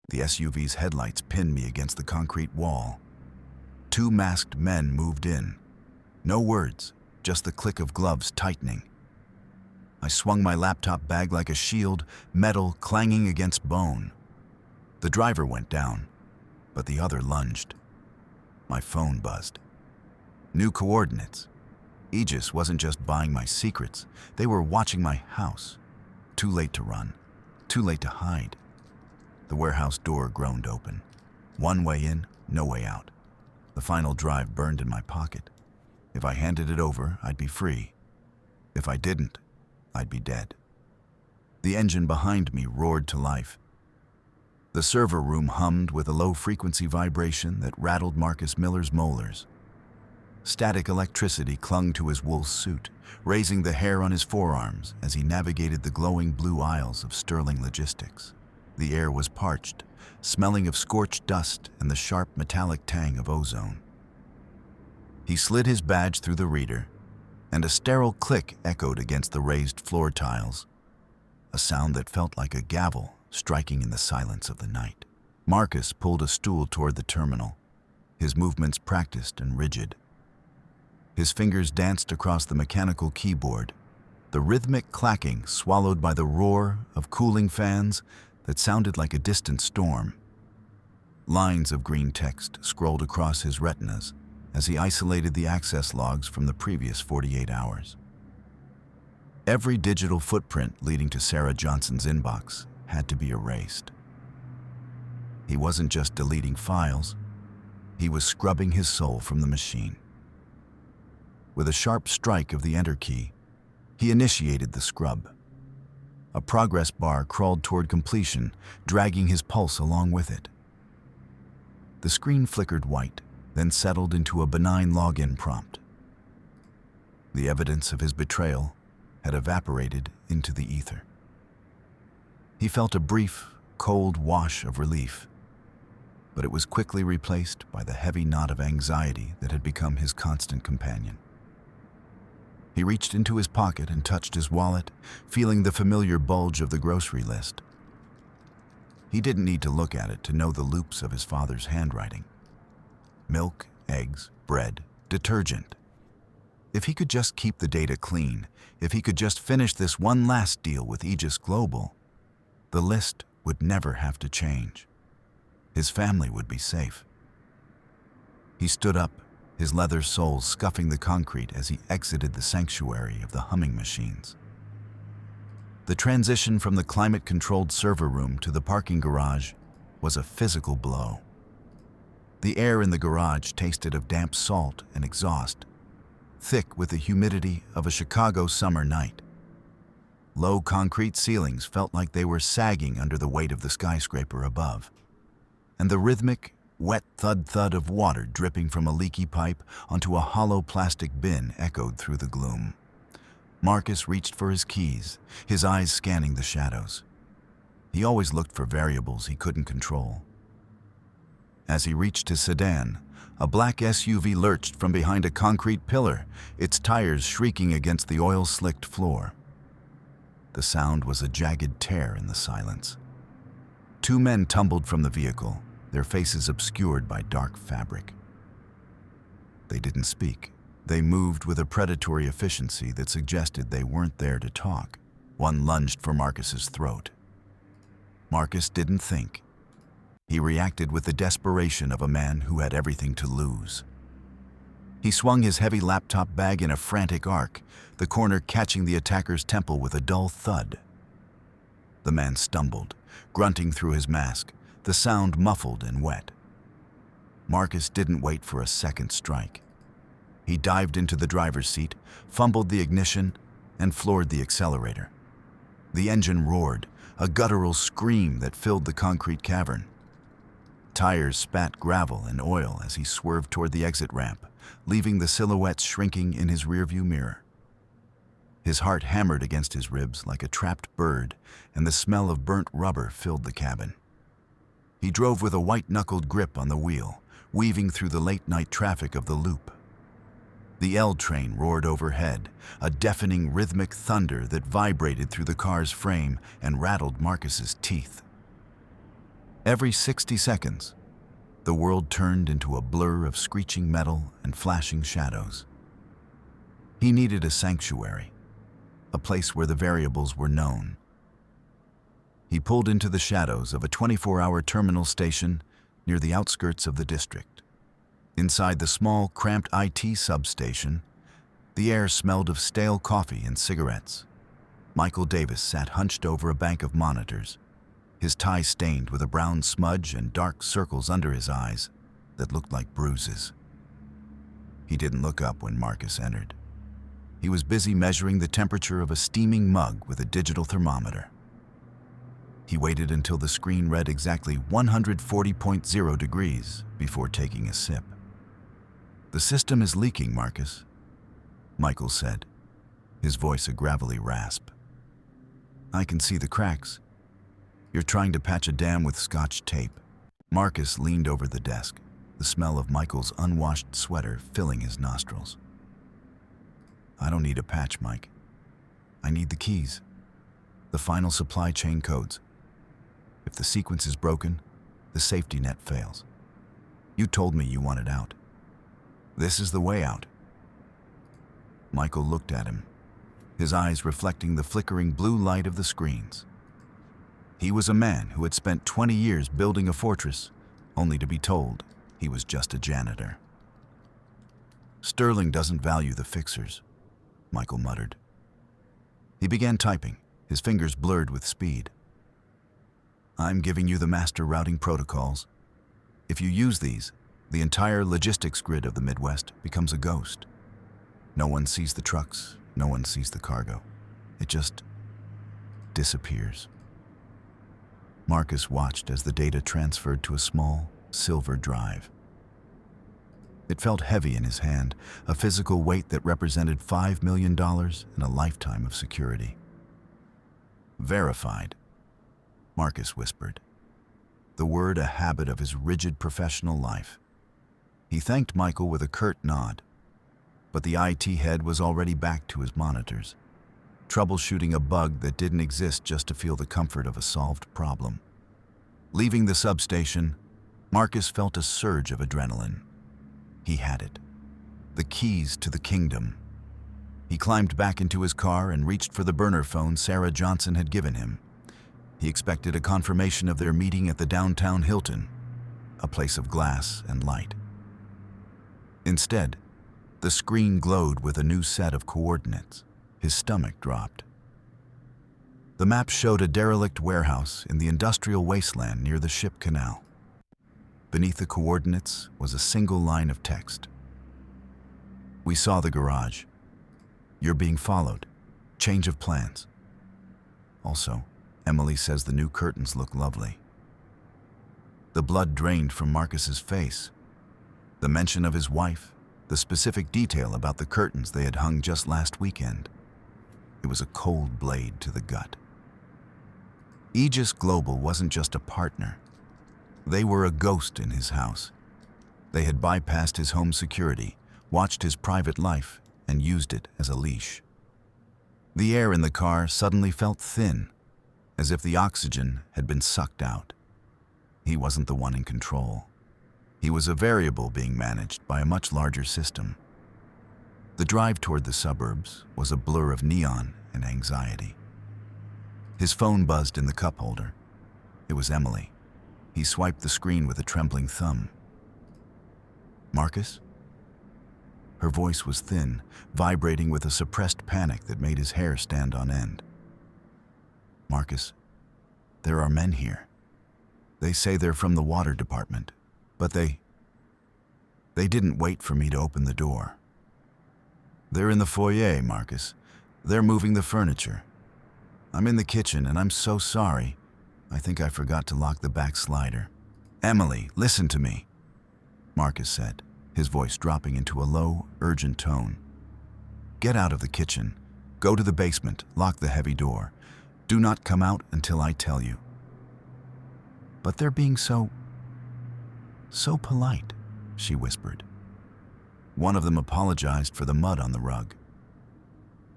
The SUV's headlights pinned me against the concrete wall. Two masked men moved in. No words, just the click of gloves tightening. I swung my laptop bag like a shield, metal clanging against bone. The driver went down, but the other lunged. My phone buzzed. New coordinates. Aegis wasn't just buying my secrets, they were watching my house. Too late to run, too late to hide. The warehouse door groaned open. One way in, no way out. The final drive burned in my pocket. If I handed it over, I'd be free. If I didn't, I'd be dead. The engine behind me roared to life. The server room hummed with a low-frequency vibration that rattled Marcus Miller's molars. Static electricity clung to his wool suit, raising the hair on his forearms as he navigated the glowing blue aisles of Sterling Logistics. The air was parched, smelling of scorched dust and the sharp metallic tang of ozone. He slid his badge through the reader, and a sterile click echoed against the raised floor tiles, a sound that felt like a gavel striking in the silence of the night. Marcus pulled a stool toward the terminal, his movements practiced and rigid. His fingers danced across the mechanical keyboard, the rhythmic clacking swallowed by the roar of cooling fans that sounded like a distant storm. Lines of green text scrolled across his retinas as he isolated the access logs from the previous 48 hours. Every digital footprint leading to Sarah Johnson's inbox had to be erased. He wasn't just deleting files, he was scrubbing his soul from the machine. With a sharp strike of the Enter key, he initiated the scrub. A progress bar crawled toward completion, dragging his pulse along with it. The screen flickered white, then settled into a benign login prompt. The evidence of his betrayal had evaporated into the ether. He felt a brief, cold wash of relief, but it was quickly replaced by the heavy knot of anxiety that had become his constant companion. He reached into his pocket and touched his wallet, feeling the familiar bulge of the grocery list. He didn't need to look at it to know the loops of his father's handwriting. Milk, eggs, bread, detergent. If he could just keep the data clean, if he could just finish this one last deal with Aegis Global, the list would never have to change. His family would be safe. He stood up, his leather soles scuffing the concrete as he exited the sanctuary of the humming machines. The transition from the climate-controlled server room to the parking garage was a physical blow. The air in the garage tasted of damp salt and exhaust, thick with the humidity of a Chicago summer night. Low concrete ceilings felt like they were sagging under the weight of the skyscraper above, and the rhythmic, wet thud-thud of water dripping from a leaky pipe onto a hollow plastic bin echoed through the gloom. Marcus reached for his keys, his eyes scanning the shadows. He always looked for variables he couldn't control. As he reached his sedan, a black SUV lurched from behind a concrete pillar, its tires shrieking against the oil-slicked floor. The sound was a jagged tear in the silence. Two men tumbled from the vehicle, their faces obscured by dark fabric. They didn't speak. They moved with a predatory efficiency that suggested they weren't there to talk. One lunged for Marcus's throat. Marcus didn't think. He reacted with the desperation of a man who had everything to lose. He swung his heavy laptop bag in a frantic arc, the corner catching the attacker's temple with a dull thud. The man stumbled, grunting through his mask, the sound muffled and wet. Marcus didn't wait for a second strike. He dived into the driver's seat, fumbled the ignition, and floored the accelerator. The engine roared, a guttural scream that filled the concrete cavern. Tires spat gravel and oil as he swerved toward the exit ramp, leaving the silhouettes shrinking in his rearview mirror. His heart hammered against his ribs like a trapped bird, and the smell of burnt rubber filled the cabin. He drove with a white-knuckled grip on the wheel, weaving through the late-night traffic of the loop. The L train roared overhead, a deafening rhythmic thunder that vibrated through the car's frame and rattled Marcus's teeth. Every 60 seconds, the world turned into a blur of screeching metal and flashing shadows. He needed a sanctuary, a place where the variables were known. He pulled into the shadows of a 24-hour terminal station near the outskirts of the district. Inside the small, cramped IT substation, the air smelled of stale coffee and cigarettes. Michael Davis sat hunched over a bank of monitors, his tie stained with a brown smudge and dark circles under his eyes that looked like bruises. He didn't look up when Marcus entered. He was busy measuring the temperature of a steaming mug with a digital thermometer. He waited until the screen read exactly 140.0 degrees before taking a sip. "The system is leaking, Marcus," Michael said, his voice a gravelly rasp. "I can see the cracks. You're trying to patch a dam with Scotch tape." Marcus leaned over the desk, the smell of Michael's unwashed sweater filling his nostrils. "I don't need a patch, Mike. I need the keys, the final supply chain codes. If the sequence is broken, the safety net fails. You told me you wanted out. This is the way out." Michael looked at him, his eyes reflecting the flickering blue light of the screens. He was a man who had spent 20 years building a fortress, only to be told he was just a janitor. "Sterling doesn't value the fixers," Michael muttered. He began typing, his fingers blurred with speed. "I'm giving you the master routing protocols. If you use these, the entire logistics grid of the Midwest becomes a ghost. No one sees the trucks, no one sees the cargo. It just disappears." Marcus watched as the data transferred to a small, silver drive. It felt heavy in his hand, a physical weight that represented $5 million and a lifetime of security. "Verified," Marcus whispered, the word a habit of his rigid professional life. He thanked Michael with a curt nod, but the IT head was already back to his monitors, troubleshooting a bug that didn't exist just to feel the comfort of a solved problem. Leaving the substation, Marcus felt a surge of adrenaline. He had it. The keys to the kingdom. He climbed back into his car and reached for the burner phone Sarah Johnson had given him. He expected a confirmation of their meeting at the downtown Hilton, a place of glass and light. Instead, the screen glowed with a new set of coordinates. His stomach dropped. The map showed a derelict warehouse in the industrial wasteland near the ship canal. Beneath the coordinates was a single line of text. "We saw the garage. You're being followed. Change of plans. Also, Emily says the new curtains look lovely." The blood drained from Marcus's face. The mention of his wife, the specific detail about the curtains they had hung just last weekend. It was a cold blade to the gut. Aegis Global wasn't just a partner. They were a ghost in his house. They had bypassed his home security, watched his private life, and used it as a leash. The air in the car suddenly felt thin, as if the oxygen had been sucked out. He wasn't the one in control. He was a variable being managed by a much larger system. The drive toward the suburbs was a blur of neon and anxiety. His phone buzzed in the cup holder. It was Emily. He swiped the screen with a trembling thumb. "Marcus?" Her voice was thin, vibrating with a suppressed panic that made his hair stand on end. "Marcus, there are men here. They say they're from the water department, but they didn't wait for me to open the door. They're in the foyer, Marcus. They're moving the furniture. I'm in the kitchen and I'm so sorry. I think I forgot to lock the back slider." "Emily, listen to me," Marcus said, his voice dropping into a low, urgent tone. "Get out of the kitchen. Go to the basement, lock the heavy door. Do not come out until I tell you." "But they're being so polite," she whispered. One of them apologized for the mud on the rug.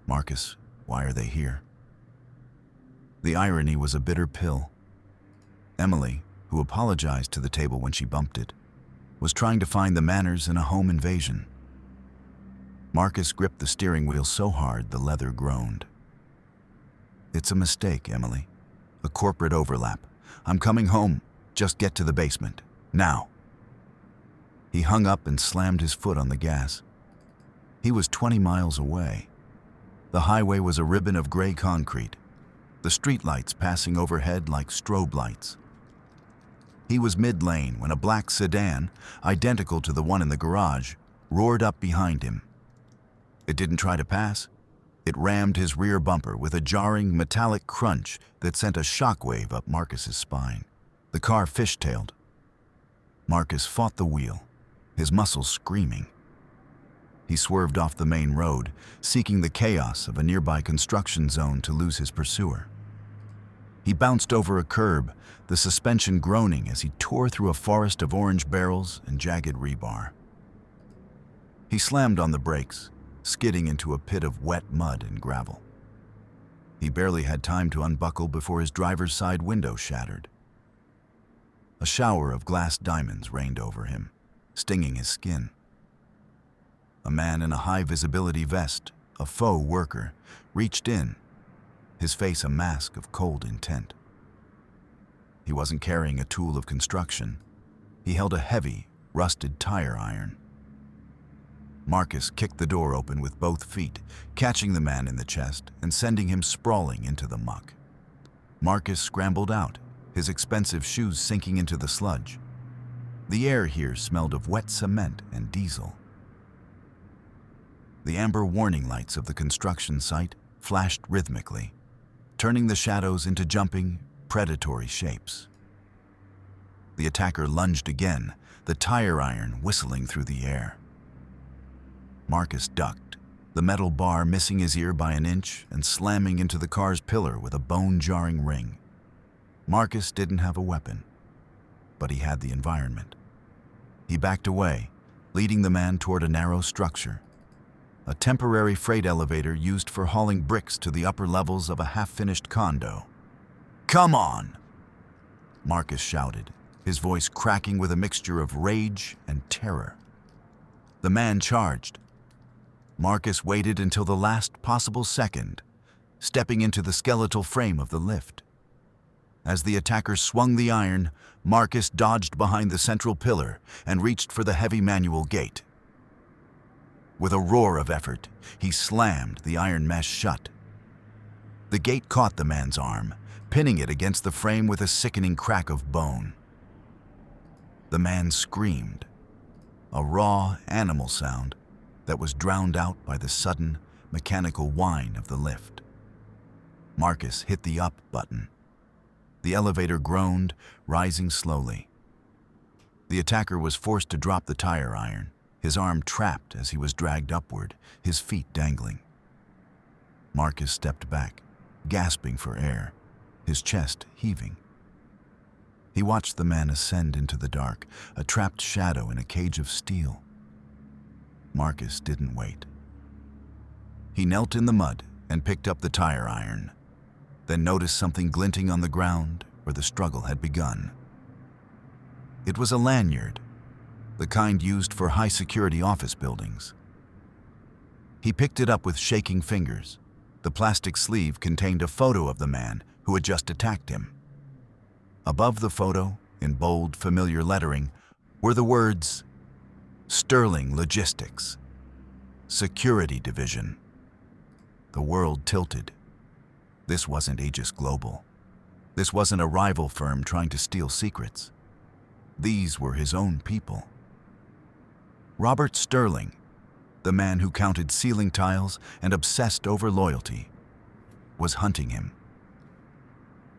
"Marcus, why are they here?" The irony was a bitter pill. "Emily, who apologized to the table when she bumped it, was trying to find the manners in a home invasion. Marcus gripped the steering wheel so hard the leather groaned. "It's a mistake, Emily. A corporate overlap. I'm coming home. Just get to the basement. Now." He hung up and slammed his foot on the gas. He was 20 miles away. The highway was a ribbon of gray concrete, the streetlights passing overhead like strobe lights. He was mid-lane when a black sedan, identical to the one in the garage, roared up behind him. It didn't try to pass. It rammed his rear bumper with a jarring metallic crunch that sent a shockwave up Marcus's spine. The car fishtailed. Marcus fought the wheel, his muscles screaming. He swerved off the main road, seeking the chaos of a nearby construction zone to lose his pursuer. He bounced over a curb, the suspension groaning as he tore through a forest of orange barrels and jagged rebar. He slammed on the brakes, skidding into a pit of wet mud and gravel. He barely had time to unbuckle before his driver's side window shattered. A shower of glass diamonds rained over him, stinging his skin. A man in a high-visibility vest, a faux worker, reached in, his face a mask of cold intent. He wasn't carrying a tool of construction. He held a heavy, rusted tire iron. Marcus kicked the door open with both feet, catching the man in the chest and sending him sprawling into the muck. Marcus scrambled out, his expensive shoes sinking into the sludge. The air here smelled of wet cement and diesel. The amber warning lights of the construction site flashed rhythmically, turning the shadows into jumping, predatory shapes. The attacker lunged again, the tire iron whistling through the air. Marcus ducked, the metal bar missing his ear by an inch and slamming into the car's pillar with a bone-jarring ring. Marcus didn't have a weapon, but he had the environment. He backed away, leading the man toward a narrow structure, a temporary freight elevator used for hauling bricks to the upper levels of a half-finished condo. "Come on!" Marcus shouted, his voice cracking with a mixture of rage and terror. The man charged. Marcus waited until the last possible second, stepping into the skeletal frame of the lift. As the attacker swung the iron, Marcus dodged behind the central pillar and reached for the heavy manual gate. With a roar of effort, he slammed the iron mesh shut. The gate caught the man's arm, pinning it against the frame with a sickening crack of bone. The man screamed, a raw animal sound that was drowned out by the sudden, mechanical whine of the lift. Marcus hit the up button. The elevator groaned, rising slowly. The attacker was forced to drop the tire iron, his arm trapped as he was dragged upward, his feet dangling. Marcus stepped back, gasping for air, his chest heaving. He watched the man ascend into the dark, a trapped shadow in a cage of steel. Marcus didn't wait. He knelt in the mud and picked up the tire iron, then noticed something glinting on the ground where the struggle had begun. It was a lanyard, the kind used for high-security office buildings. He picked it up with shaking fingers. The plastic sleeve contained a photo of the man who had just attacked him. Above the photo, in bold, familiar lettering, were the words, "Sterling Logistics, Security Division." The world tilted. This wasn't Aegis Global. This wasn't a rival firm trying to steal secrets. These were his own people. Robert Sterling, the man who counted ceiling tiles and obsessed over loyalty, was hunting him.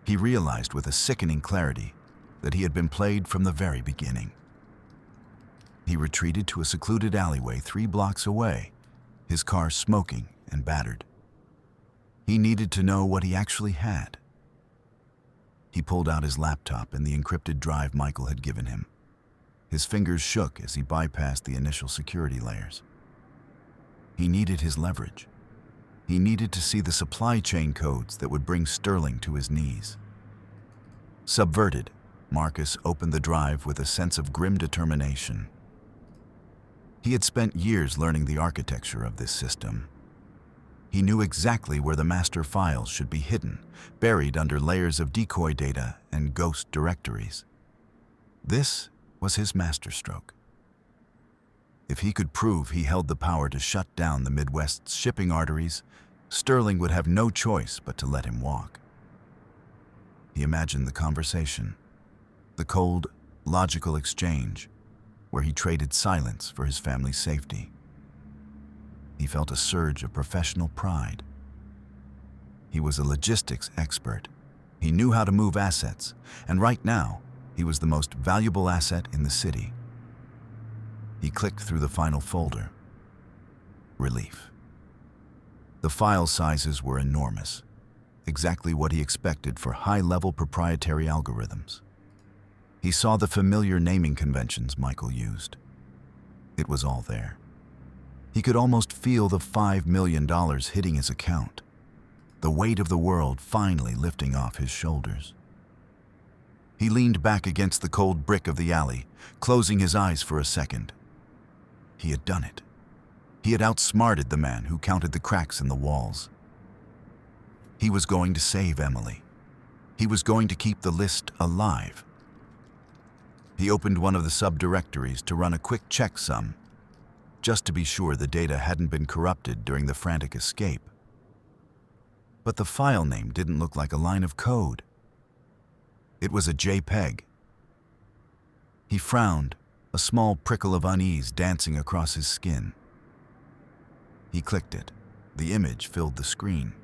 He realized with a sickening clarity that he had been played from the very beginning. He retreated to a secluded alleyway 3 blocks away, his car smoking and battered. He needed to know what he actually had. He pulled out his laptop and the encrypted drive Michael had given him. His fingers shook as he bypassed the initial security layers. He needed his leverage. He needed to see the supply chain codes that would bring Sterling to his knees. Subverted, Marcus opened the drive with a sense of grim determination. He had spent years learning the architecture of this system. He knew exactly where the master files should be hidden, buried under layers of decoy data and ghost directories. This was his masterstroke. If he could prove he held the power to shut down the Midwest's shipping arteries, Sterling would have no choice but to let him walk. He imagined the conversation, the cold, logical exchange, where he traded silence for his family's safety. He felt a surge of professional pride. He was a logistics expert. He knew how to move assets, and right now, he was the most valuable asset in the city. He clicked through the final folder. Relief. The file sizes were enormous, exactly what he expected for high-level proprietary algorithms. He saw the familiar naming conventions Michael used. It was all there. He could almost feel the $5 million hitting his account, the weight of the world finally lifting off his shoulders. He leaned back against the cold brick of the alley, closing his eyes for a second. He had done it. He had outsmarted the man who counted the cracks in the walls. He was going to save Emily. He was going to keep the list alive. He opened one of the subdirectories to run a quick checksum, just to be sure the data hadn't been corrupted during the frantic escape. But the file name didn't look like a line of code. It was a JPEG. He frowned, a small prickle of unease dancing across his skin. He clicked it. The image filled the screen.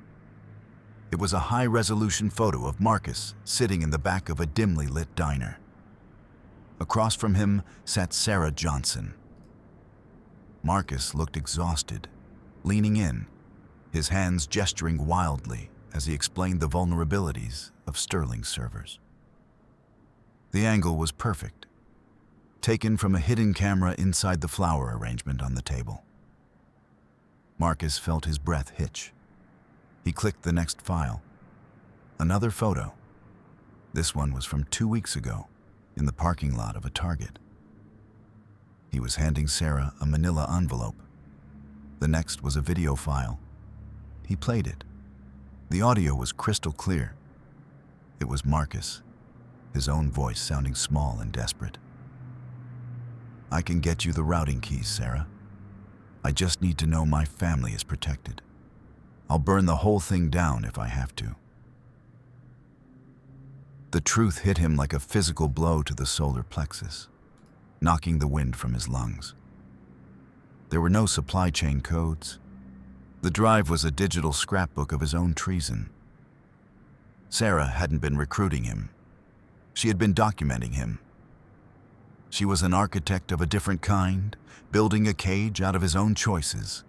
It was a high-resolution photo of Marcus sitting in the back of a dimly lit diner. Across from him sat Sarah Johnson. Marcus looked exhausted, leaning in, his hands gesturing wildly as he explained the vulnerabilities of Sterling's servers. The angle was perfect, taken from a hidden camera inside the flower arrangement on the table. Marcus felt his breath hitch. He clicked the next file. Another photo. This one was from 2 weeks ago, in the parking lot of a Target. He was handing Sarah a manila envelope. The next was a video file. He played it. The audio was crystal clear. It was Marcus, his own voice sounding small and desperate. "I can get you the routing keys, Sarah. I just need to know my family is protected. I'll burn the whole thing down if I have to." The truth hit him like a physical blow to the solar plexus, knocking the wind from his lungs. There were no supply chain codes. The drive was a digital scrapbook of his own treason. Sarah hadn't been recruiting him. She had been documenting him. She was an architect of a different kind, building a cage out of his own choices.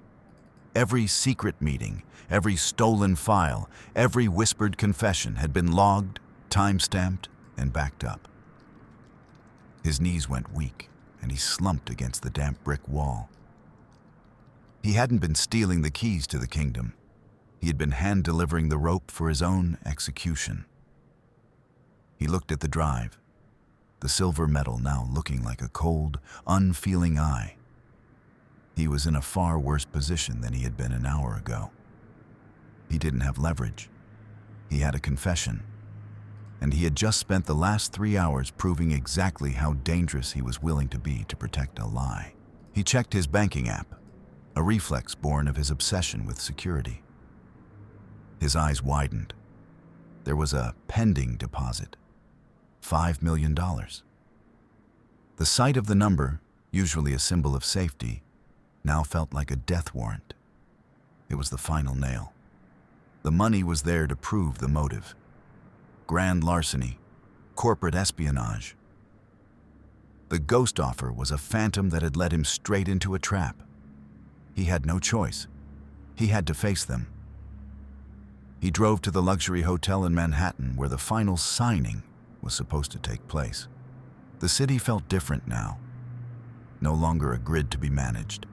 Every secret meeting, every stolen file, every whispered confession had been logged, time-stamped, and backed up. His knees went weak, and he slumped against the damp brick wall. He hadn't been stealing the keys to the kingdom. He had been hand-delivering the rope for his own execution. He looked at the drive, the silver metal now looking like a cold, unfeeling eye. He was in a far worse position than he had been an hour ago. He didn't have leverage. He had a confession, and he had just spent the last 3 hours proving exactly how dangerous he was willing to be to protect a lie. He checked his banking app, a reflex born of his obsession with security. His eyes widened. There was a pending deposit, $5 million. The sight of the number, usually a symbol of safety, now felt like a death warrant. It was the final nail. The money was there to prove the motive. Grand larceny, corporate espionage. The ghost offer was a phantom that had led him straight into a trap. He had no choice. He had to face them. He drove to the luxury hotel in Manhattan where the final signing was supposed to take place. The city felt different now. No longer a grid to be managed,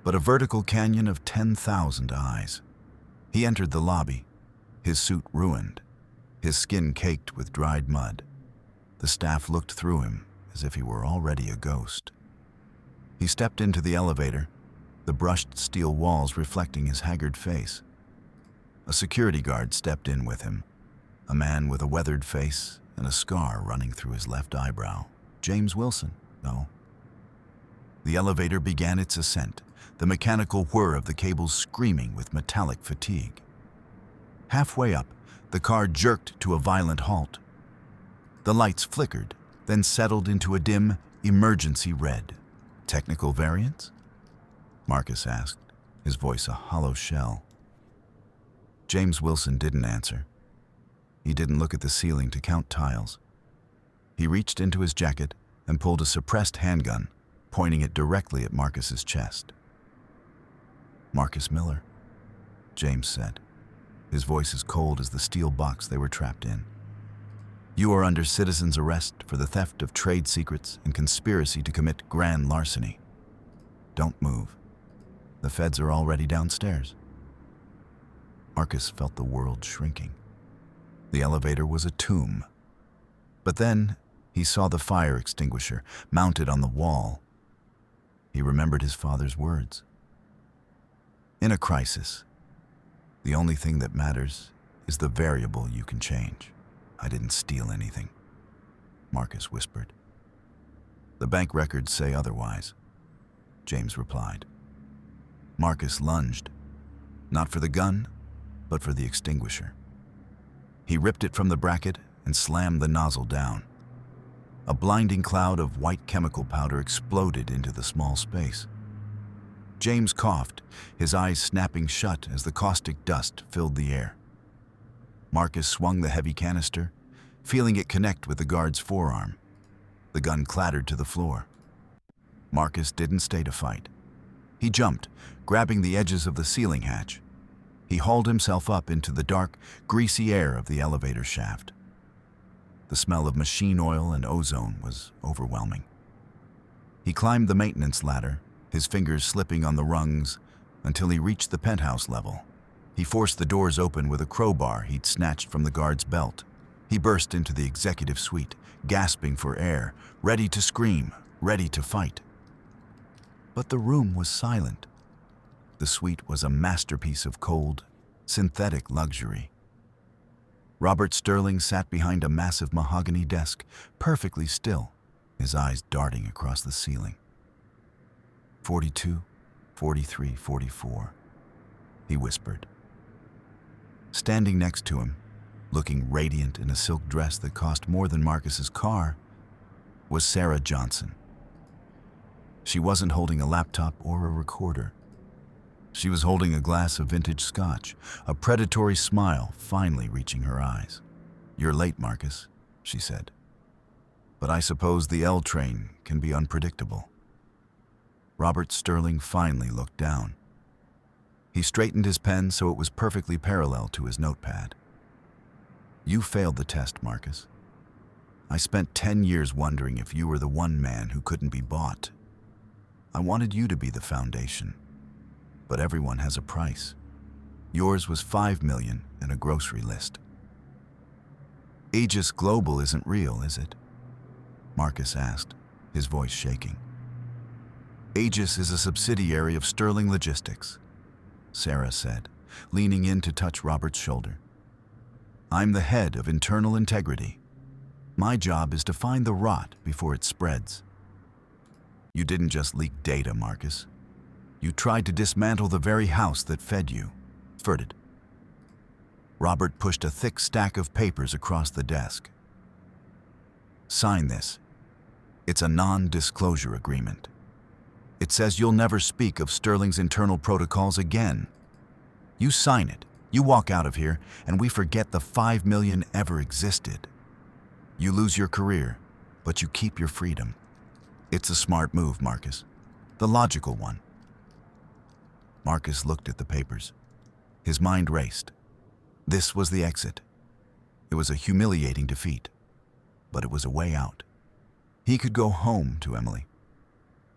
but a vertical canyon of 10,000 eyes. He entered the lobby, his suit ruined, his skin caked with dried mud. The staff looked through him as if he were already a ghost. He stepped into the elevator, the brushed steel walls reflecting his haggard face. A security guard stepped in with him, a man with a weathered face and a scar running through his left eyebrow. James Wilson, no. The elevator began its ascent, the mechanical whir of the cables screaming with metallic fatigue. Halfway up, the car jerked to a violent halt. The lights flickered, then settled into a dim, emergency red. Technical variants? Marcus asked, his voice a hollow shell. James Wilson didn't answer. He didn't look at the ceiling to count tiles. He reached into his jacket and pulled a suppressed handgun, pointing it directly at Marcus's chest. "Marcus Miller," James said, his voice as cold as the steel box they were trapped in. "You are under citizen's arrest for the theft of trade secrets and conspiracy to commit grand larceny. Don't move. The feds are already downstairs." Marcus felt the world shrinking. The elevator was a tomb. But then he saw the fire extinguisher mounted on the wall. He remembered his father's words. "In a crisis, the only thing that matters is the variable you can change." "I didn't steal anything," Marcus whispered. "The bank records say otherwise," James replied. Marcus lunged, not for the gun, but for the extinguisher. He ripped it from the bracket and slammed the nozzle down. A blinding cloud of white chemical powder exploded into the small space. James coughed, his eyes snapping shut as the caustic dust filled the air. Marcus swung the heavy canister, feeling it connect with the guard's forearm. The gun clattered to the floor. Marcus didn't stay to fight. He jumped, grabbing the edges of the ceiling hatch. He hauled himself up into the dark, greasy air of the elevator shaft. The smell of machine oil and ozone was overwhelming. He climbed the maintenance ladder, his fingers slipping on the rungs, until he reached the penthouse level. He forced the doors open with a crowbar he'd snatched from the guard's belt. He burst into the executive suite, gasping for air, ready to scream, ready to fight. But the room was silent. The suite was a masterpiece of cold, synthetic luxury. Robert Sterling sat behind a massive mahogany desk, perfectly still, his eyes darting across the ceiling. 42, 43, 44, he whispered. Standing next to him, looking radiant in a silk dress that cost more than Marcus's car, was Sarah Johnson. She wasn't holding a laptop or a recorder. She was holding a glass of vintage scotch, a predatory smile finally reaching her eyes. "You're late, Marcus," she said. "But I suppose the L train can be unpredictable." Robert Sterling finally looked down. He straightened his pen so it was perfectly parallel to his notepad. "You failed the test, Marcus. I spent 10 years wondering if you were the one man who couldn't be bought. I wanted you to be the foundation. But everyone has a price. Yours was $5 million and a grocery list." "Aegis Global isn't real, is it?" Marcus asked, his voice shaking. "Aegis is a subsidiary of Sterling Logistics," Sarah said, leaning in to touch Robert's shoulder. "I'm the head of internal integrity. My job is to find the rot before it spreads." "You didn't just leak data, Marcus. You tried to dismantle the very house that fed you." Furted. Robert pushed a thick stack of papers across the desk. "Sign this. It's a non-disclosure agreement. It says you'll never speak of Sterling's internal protocols again. You sign it, you walk out of here, and we forget the $5 million ever existed. You lose your career, but you keep your freedom. It's a smart move, Marcus. The logical one." Marcus looked at the papers. His mind raced. This was the exit. It was a humiliating defeat, but it was a way out. He could go home to Emily.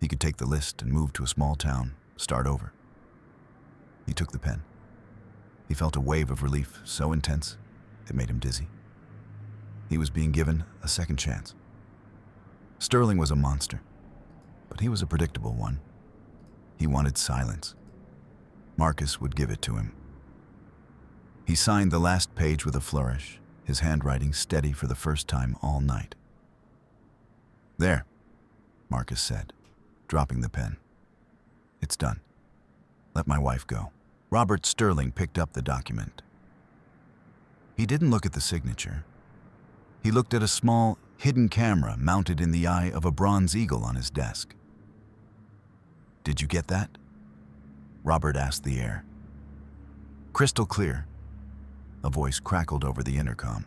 He could take the list and move to a small town, start over. He took the pen. He felt a wave of relief so intense it made him dizzy. He was being given a second chance. Sterling was a monster, but he was a predictable one. He wanted silence. Marcus would give it to him. He signed the last page with a flourish, his handwriting steady for the first time all night. "There," Marcus said, dropping the pen. "It's done. Let my wife go." Robert Sterling picked up the document. He didn't look at the signature. He looked at a small, hidden camera mounted in the eye of a bronze eagle on his desk. "Did you get that?" Robert asked the air. "Crystal clear." A voice crackled over the intercom.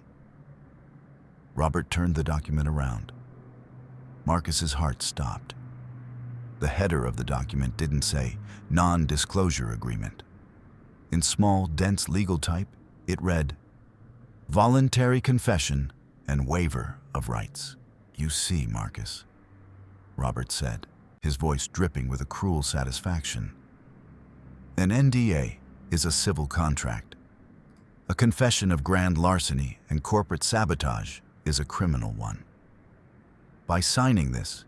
Robert turned the document around. Marcus's heart stopped. The header of the document didn't say non-disclosure agreement. In small, dense legal type, it read, "Voluntary confession and waiver of rights." "You see, Marcus," Robert said, his voice dripping with a cruel satisfaction. "An NDA is a civil contract. A confession of grand larceny and corporate sabotage is a criminal one. By signing this,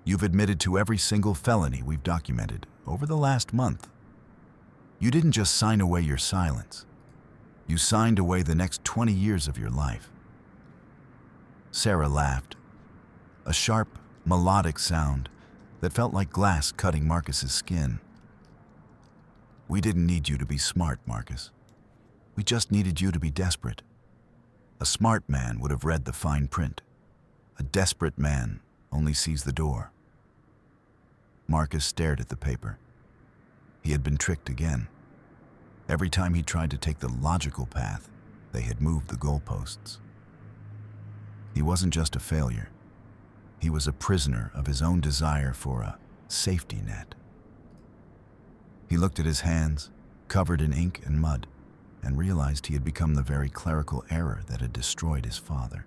you've admitted to every single felony we've documented over the last month. You didn't just sign away your silence. You signed away the next 20 years of your life." Sarah laughed, a sharp, melodic sound that felt like glass cutting Marcus's skin. "We didn't need you to be smart, Marcus. We just needed you to be desperate. A smart man would have read the fine print. A desperate man only sees the door." Marcus stared at the paper. He had been tricked again. Every time he tried to take the logical path, they had moved the goalposts. He wasn't just a failure. He was a prisoner of his own desire for a safety net. He looked at his hands, covered in ink and mud, and realized he had become the very clerical error that had destroyed his father.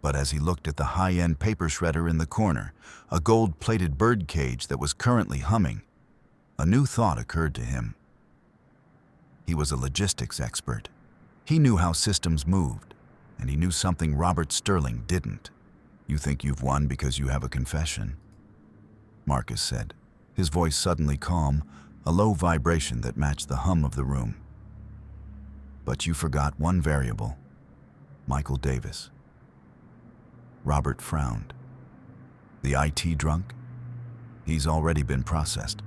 But as he looked at the high-end paper shredder in the corner, a gold-plated birdcage that was currently humming, a new thought occurred to him. He was a logistics expert. He knew how systems moved, and he knew something Robert Sterling didn't. "You think you've won because you have a confession," Marcus said, his voice suddenly calm, a low vibration that matched the hum of the room. "But you forgot one variable, Michael Davis." Robert frowned. "The IT drunk? He's already been processed."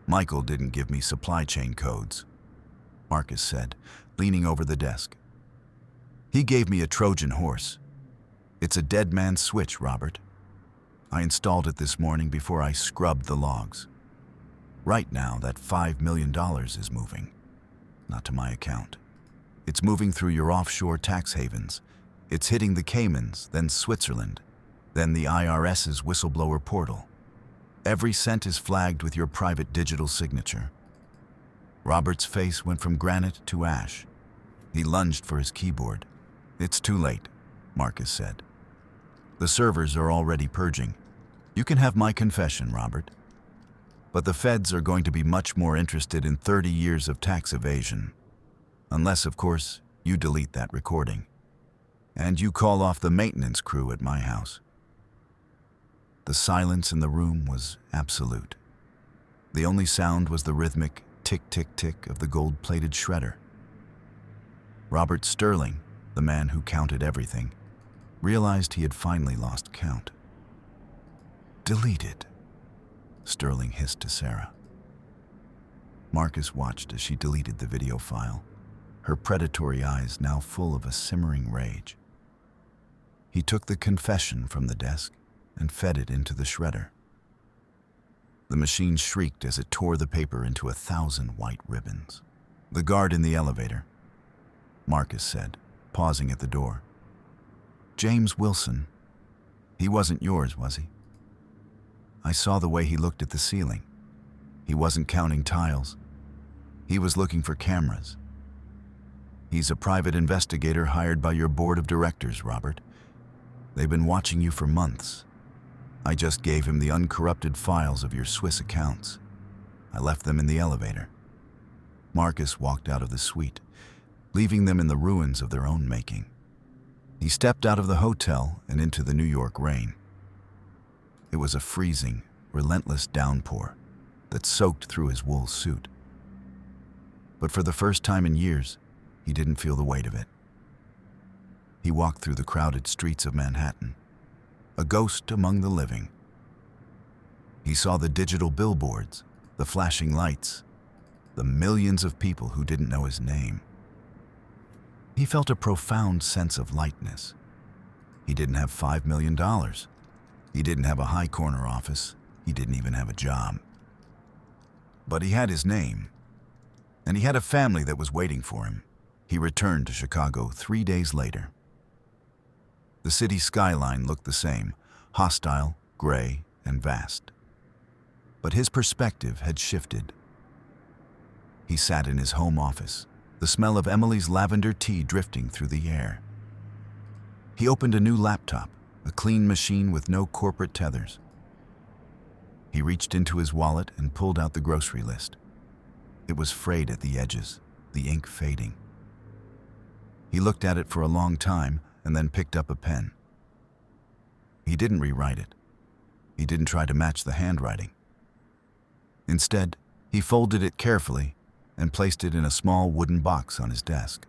"Michael didn't give me supply chain codes," Marcus said, leaning over the desk. "He gave me a Trojan horse. It's a dead man's switch, Robert. I installed it this morning before I scrubbed the logs. Right now, that $5 million is moving. Not to my account. It's moving through your offshore tax havens. It's hitting the Caymans, then Switzerland, then the IRS's whistleblower portal. Every cent is flagged with your private digital signature." Robert's face went from granite to ash. He lunged for his keyboard. "It's too late," Marcus said. "The servers are already purging. You can have my confession, Robert. But the feds are going to be much more interested in 30 years of tax evasion. Unless, of course, you delete that recording. And you call off the maintenance crew at my house." The silence in the room was absolute. The only sound was the rhythmic tick-tick-tick of the gold-plated shredder. Robert Sterling, the man who counted everything, realized he had finally lost count. "Deleted," Sterling hissed to Sarah. Marcus watched as she deleted the video file, her predatory eyes now full of a simmering rage. He took the confession from the desk and fed it into the shredder. The machine shrieked as it tore the paper into 1,000 white ribbons. "The guard in the elevator," Marcus said, pausing at the door. "James Wilson. He wasn't yours, was he? I saw the way he looked at the ceiling. He wasn't counting tiles. He was looking for cameras. He's a private investigator hired by your board of directors, Robert. They've been watching you for months. I just gave him the uncorrupted files of your Swiss accounts. I left them in the elevator." Marcus walked out of the suite, leaving them in the ruins of their own making. He stepped out of the hotel and into the New York rain. It was a freezing, relentless downpour that soaked through his wool suit. But for the first time in years, he didn't feel the weight of it. He walked through the crowded streets of Manhattan, a ghost among the living. He saw the digital billboards, the flashing lights, the millions of people who didn't know his name. He felt a profound sense of lightness. He didn't have $5 million. He didn't have a high corner office. He didn't even have a job. But he had his name, and he had a family that was waiting for him. He returned to Chicago 3 days later. The city skyline looked the same, hostile, gray, and vast. But his perspective had shifted. He sat in his home office, the smell of Emily's lavender tea drifting through the air. He opened a new laptop, a clean machine with no corporate tethers. He reached into his wallet and pulled out the grocery list. It was frayed at the edges, the ink fading. He looked at it for a long time and then picked up a pen. He didn't rewrite it. He didn't try to match the handwriting. Instead, he folded it carefully and placed it in a small wooden box on his desk.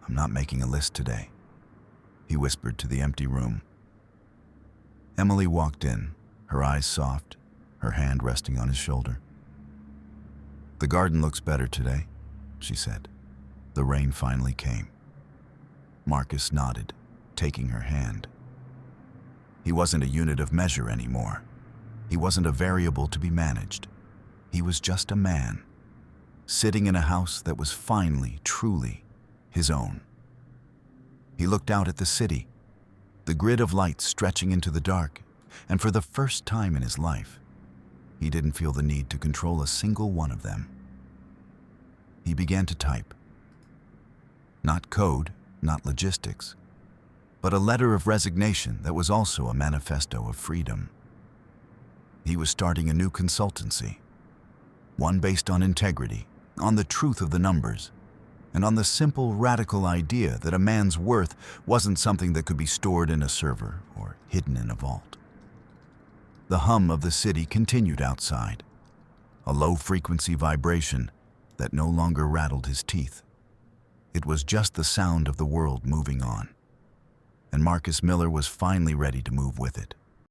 "I'm not making a list today," he whispered to the empty room. Emily walked in, her eyes soft, her hand resting on his shoulder. "The garden looks better today," she said. The rain finally came. Marcus nodded, taking her hand. He wasn't a unit of measure anymore. He wasn't a variable to be managed. He was just a man, sitting in a house that was finally, truly, his own. He looked out at the city, the grid of lights stretching into the dark, and for the first time in his life, he didn't feel the need to control a single one of them. He began to type. Not code, not logistics, but a letter of resignation that was also a manifesto of freedom. He was starting a new consultancy, one based on integrity, on the truth of the numbers, and on the simple, radical idea that a man's worth wasn't something that could be stored in a server or hidden in a vault. The hum of the city continued outside, a low-frequency vibration that no longer rattled his teeth. It was just the sound of the world moving on, and Marcus Miller was finally ready to move with it.